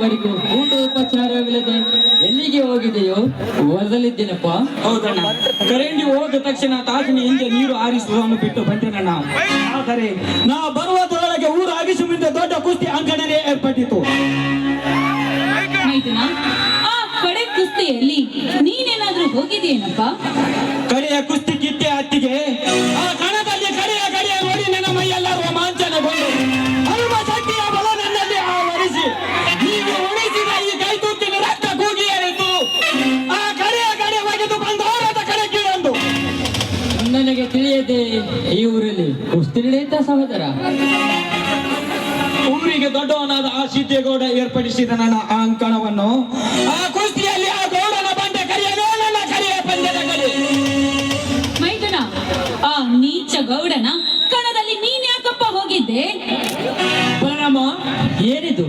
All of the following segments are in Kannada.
ಇವರಿಗೂ ಊಟ ಉಪಚಾರವಿಲ್ಲದೆ ಎಲ್ಲಿಗೆ ಹೋಗಿದೆಯೋ ಒದಲಿದ್ದೇನಪ್ಪ. ಹೌದಣ್ಣ, ಕರೆಂಡಿ ಹೋದ ತಕ್ಷಣ ತಾತನ ಹಿಂದೆ ನೀರು ಹಾರಿಸುವುದನ್ನು ಬಿಟ್ಟು ಬಂದೆನಣ್ಣ. ಆದರೆ ನಾ ಬರುವುದರೊಳಗೆ ಊರು ಅಗಿಸು ಮುಂದೆ ದೊಡ್ಡ ಕುಸ್ತಿ ಅಂಗಡನೆ ಏರ್ಪಟ್ಟಿತು. ಮೈದುನ, ಆ ಕಡೆ ಕುಸ್ತಿಯಲ್ಲಿ ನೀನೇನಾದ್ರೂ ಹೋಗಿದೆಯೇನಪ್ಪ? ಕಡೆಯ ಕುಸ್ತಿ ಕಿತ್ತೆ ಹತ್ತಿಗೆ ಆ ಕಣದಲ್ಲಿ ಕಡೆಯ ನೋಡಿ ನನ್ನ ಮೈಯೆಲ್ಲ ರೋಮಾಂಚನಗೊಂಡು ಹನುಮ ಶಕ್ತಿಯ ಬಲ ನನ್ನಲ್ಲಿ ಆವರಿಸಿ ನೀವು ಉಳಿಸಿದ ಈ ಕೈ ತುತ್ತಿನ ರಕ್ತ ಕೂಗಿ ಏರಿತು. ಆ ಕಡೆಯ ಒಗೆದು ಬಂದು ಹೋರಾಟ ಕಡೆಗಿಳೆಂದು ನನಗೆ ತಿಳಿಯದೆ ಈ ಊರಲ್ಲಿ ಕುಸ್ತಿ ನಡೆಯುತ್ತಾ ಸಹೋದರ? ಊರಿಗೆ ದೊಡ್ಡವನಾದ ಆ ಸಿದ್ದೇಗೌಡ ಏರ್ಪಡಿಸಿದ ನನ್ನ ಆ ಅಂಕಣವನ್ನು ಆ ಕುಸ್ತಿಯಲ್ಲಿ ಆ ಗೌಡನ ಬಂಡೆ ಕರಿಯಲು ನನ್ನ ಕರಿಯ ಪಂದ್ಯದ ಕಡೆ. ಮೈದುನ, ಆ ನೀಚ ಗೌಡನ ಕಣದಲ್ಲಿ ನೀನ್ ಯಾಕಪ್ಪ ಹೋಗಿದ್ದೆ? ಬಲರಾಮ, ಏನಿದು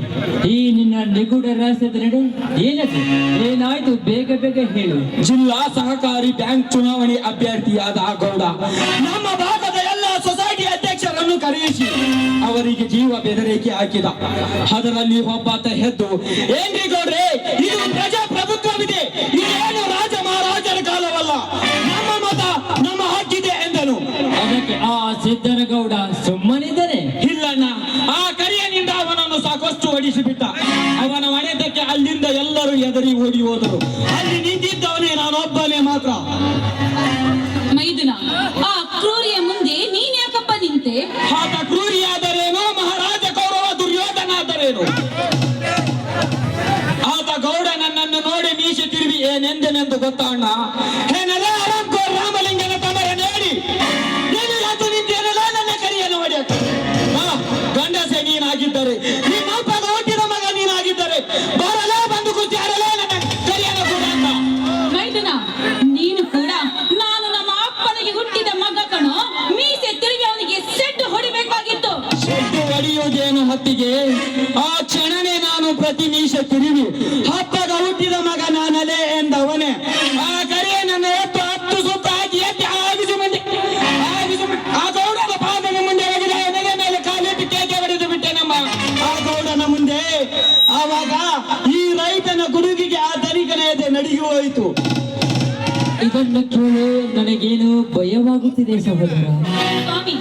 ಈ ನಿನ್ನ ನಿಗೂಢ ರಹಸ್ಯದ ನಡೆ? ಏನದು? ಏನಾಯ್ತು? ಬೇಗ ಹೇಳು. ಜಿಲ್ಲಾ ಸಹಕಾರಿ ಬ್ಯಾಂಕ್ ಚುನಾವಣೆ ಅಭ್ಯರ್ಥಿಯಾದ ಆ ಗೌಡ ನಮ್ಮ ಭಾಗದ ಎಲ್ಲ ಸೊಸೈಟಿ ಅಧ್ಯಕ್ಷರನ್ನು ಕರೆಯಿಸಿ ಅವರಿಗೆ ಜೀವ ಬೆದರಿಕೆ ಹಾಕಿದ. ಅದರಲ್ಲಿ ಒಬ್ಬಾತ ಎದ್ದು, ಏನ್ರಿ ಗೌಡ್ರೆ, ಇದು ಪ್ರಜಾಪ್ರಭುತ್ವವಿದೆ, ಇದೇನು ರಾಜ ಮಹಾರಾಜರ ಕಾಲವಲ್ಲ, ನಮ್ಮ ಮತ ನಮ್ಮ ಹಕ್ಕಿದೆ ಎಂದನು. ಅದಕ್ಕೆ ಆ ಸಿದ್ದನಗೌಡ ಸುಮ್ಮನಿದ್ದನೆ? ಇಲ್ಲಣ್ಣ, ಆ ಕರಿಯನಿಂದ ಅವನನ್ನು ಸಾಕಷ್ಟು ಹೊಡಿಸಿಬಿಟ್ಟ. ಅವನ ಮನೆತಕ್ಕೆ ಅಲ್ಲಿಂದ ಎಲ್ಲರೂ ಎದರಿ ಓಡಿ ಹೋದರು. ಅಲ್ಲಿ ನಿಂತಿದ್ದವನೇ ನಾನೊಬ್ಬನೇ ಮಾತ್ರ. ಮೈದುನ, ಆ ಕ್ರೂರಿಯ ಮುಂದೆ ನೀನ್ ಯಾಕಪ್ಪ ನಿಂತೆ? ಆತ ಕ್ರೂರಿಯಾದರೇನೋ, ಮಹಾರಾಜ ಕೌರವ ದುರ್ಯೋಧನಾದರೇನು. ಆತ ಗೌಡ ನನ್ನನ್ನು ನೋಡಿ ಮೀಸೆ ತಿರುವಿ ಏನೆಂದೆನೆಂದು ಗೊತ್ತಣ್ಣ? ಏನೆಲ್ಲ ಅರಂಕೋರ್ ರಾಮಲಿಂಗನ ತಮರ ನೇಡಿ ನೀನು ನಿಂತೇನಲ್ಲ ನನ್ನ ಕರಿಯನ್ನು ಹೊಡೆಯಕ್ಕೆ. ಗಂಡಸೆ ನೀನಾಗಿದ್ದರೆ, ನಿಮ್ಮ ಅಪ್ಪಗ ಹುಟ್ಟಿದ ಮಗ ನೀನಾಗಿದ್ದರೆ ಬರಲೇ ಬಂದು ಕುಸ್ತಿಯಾರಲೇ ನನ್ನ ಕರಿಯನ್ನು ಕೂಡ ಅಂತ. ಮೈದುನ, ನೀನು ಕೂಡ ನಾನು ನಮ್ಮ ಅಪ್ಪನಿಗೆ ಹುಟ್ಟಿದ ಮಗ ಕಣೋ. ಮೀಸೆ ತಿರುಗಿ ಅವನಿಗೆ ಸೆಡ್ಡು ಹೊಡಿಬೇಕಾಗಿತ್ತು. ಸೆಡ್ಡು ಹೊಡೆಯುವುದೇನು ಹೊತ್ತಿಗೆ? ಆ ಕ್ಷಣನೇ ನಾನು ಪ್ರತಿ ಮೀಸ ತಿರುವಿ ಅಪ್ಪಗ ಹುಟ್ಟಿದ ಮಗ ನಾನಲೇ ಎಂದವನೇ. ಆ ಕರಿಯ ನನ್ನ ಎತ್ತು 10 ಸುತ್ತ ಹಾಕಿ ಎತ್ತಿ ಆ ಗೌಡನ ಪಾದದ ಮುಂದೆ ಒಗೆದ ಎದೆ ಮೇಲೆ ಕಾಲಿಟ್ಟು ಕೇಕೆ ಹೊಡೆದು ಬಿಟ್ಟೆ ನಮ್ಮ ಆ ಗೌಡನ ಮುಂದೆ. ಆವಾಗ ಈ ರೈತನ ಗುಡುಗಿಗೆ ಆ ಧನಿಕನ ಎದೆ ನಡಿಗೆ ಹೋಯಿತು. ಇದನ್ನು ಕೇಳಿ ನನಗೇನು ಭಯವಾಗುತ್ತಿದೆ ಸಹೋದರ. ಸ್ವಾಮಿ,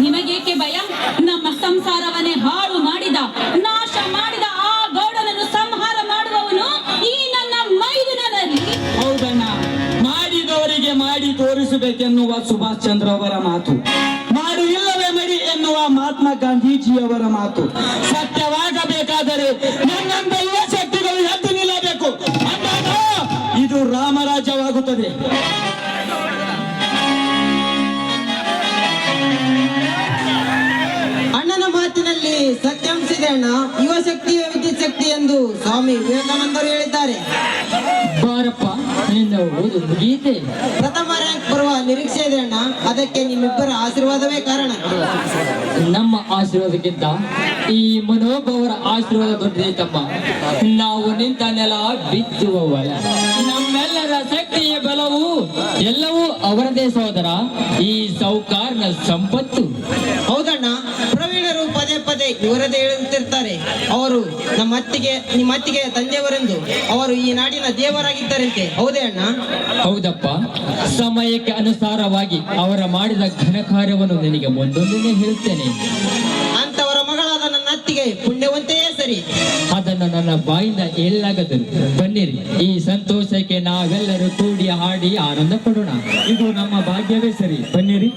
ನಿಮಗೇಕೆ ಭಯ? ನಮ್ಮ ಸಂಸಾರವನ್ನೇ ಹಾಳು ಮಾಡಿದ, ನಾಶ ಮಾಡಿದ ಆ ಗೌಡನನ್ನು ಸಂಹಾರ ಮಾಡುವವನು ಈ ನನ್ನ ಮೈದುನನಲ್ಲಿ. ಹೌದಣ್ಣ, ಮಾಡಿದವರಿಗೆ ಮಾಡಿ ತೋರಿಸಬೇಕೆನ್ನುವ ಸುಭಾಷ್ ಚಂದ್ರ ಅವರ ಮಾತು, ಮಾಡು ಇಲ್ಲವೇ ಮಡಿ ಎನ್ನುವ ಮಹಾತ್ಮ ಗಾಂಧೀಜಿಯವರ ಮಾತು ಸತ್ಯವಾಗಬೇಕಾದರೆ ನನ್ನಂತ ಯುವ ಶಕ್ತಿಗಳು ಎದ್ದು ನಿಲ್ಲಬೇಕು. ಅಂದಾಗ ಇದು ರಾಮರಾಜ್ಯವಾಗುತ್ತದೆ. ಅಣ್ಣನ ಮಾತಿನಲ್ಲಿ ಸತ್ಯಾಂಶಿದೆ ಅಣ್ಣ. ಯುವ ಶಕ್ತಿಯ ವಿದ್ಯುತ್ ಶಕ್ತಿ ಎಂದು ಸ್ವಾಮಿ ವಿವೇಕಾನಂದರು ಹೇಳಿದ್ದಾರೆ. ಬಾರಪ್ಪ, ನಿನ್ನ ಓದು ಮುಗಿಯಿತೆ. ಪ್ರಥಮ ರ್ಯಾಂಕ್ ಬರುವ ನಿರೀಕ್ಷೆ ಇದೆ ಅಣ್ಣ. ಅದಕ್ಕೆ ನಿಮ್ಮಿಬ್ಬರ ಆಶೀರ್ವಾದವೇ ಕಾರಣ. ನಮ್ಮ ಆಶೀರ್ವಾದಕ್ಕಿಂತ ಈ ಮನೋಭವರ ಆಶೀರ್ವಾದ ದೊಡ್ಡದೇ ತಮ್ಮ. ನಾವು ನಿಂತ ನೆಲ ಬಿತ್ತುವ ಹೊಲ. ನಮ್ಮೆಲ್ಲರ ಶಕ್ತಿಯ ಬಲವು ಎಲ್ಲವೂ ಅವರದೇ ಸಹೋದರ. ಈ ಸೌಕಾರ್ನ ಸಂಪತ್ತು. ಹೌದಣ್ಣ, ಪ್ರವೀಣರು ಪದೇ ಪದೇ ಇವರದೇ ಹೇಳುತ್ತಿರ್ತಾರೆ. ಅವರು ನಿಮ್ಮ ಅತ್ತಿಗೆ ತಂದೆಯವರೆಂದು. ಅವರು ಈ ನಾಡಿನ ದೇವರಾಗಿದ್ದಾರಂತೆ. ಹೌದೇ ಅಣ್ಣ? ಹೌದಪ್ಪ, ಸಮಯಕ್ಕೆ ಅನುಸಾರವಾಗಿ ಅವರ ಮಾಡಿದ ಘನ ಕಾರ್ಯವನ್ನು ನಿನಗೆ ಮುಂದೊಂದನೇ ಹೇಳುತ್ತೇನೆ. ಅಂತವರ ಮಗಳಾದ ನನ್ನ ಅತ್ತಿಗೆ ಪುಣ್ಯವಂತೆಯೇ ಸರಿ. ಅದನ್ನು ನನ್ನ ಬಾಯಿಂದ ಹೇಳಲಾಗದು. ಬನ್ನಿರಿ, ಈ ಸಂತೋಷಕ್ಕೆ ನಾವೆಲ್ಲರೂ ಕೂಡಿ ಹಾಡಿ ಆನಂದ ಪಡೋಣ. ಇದು ನಮ್ಮ ಭಾಗ್ಯವೇ ಸರಿ. ಬನ್ನಿರಿ.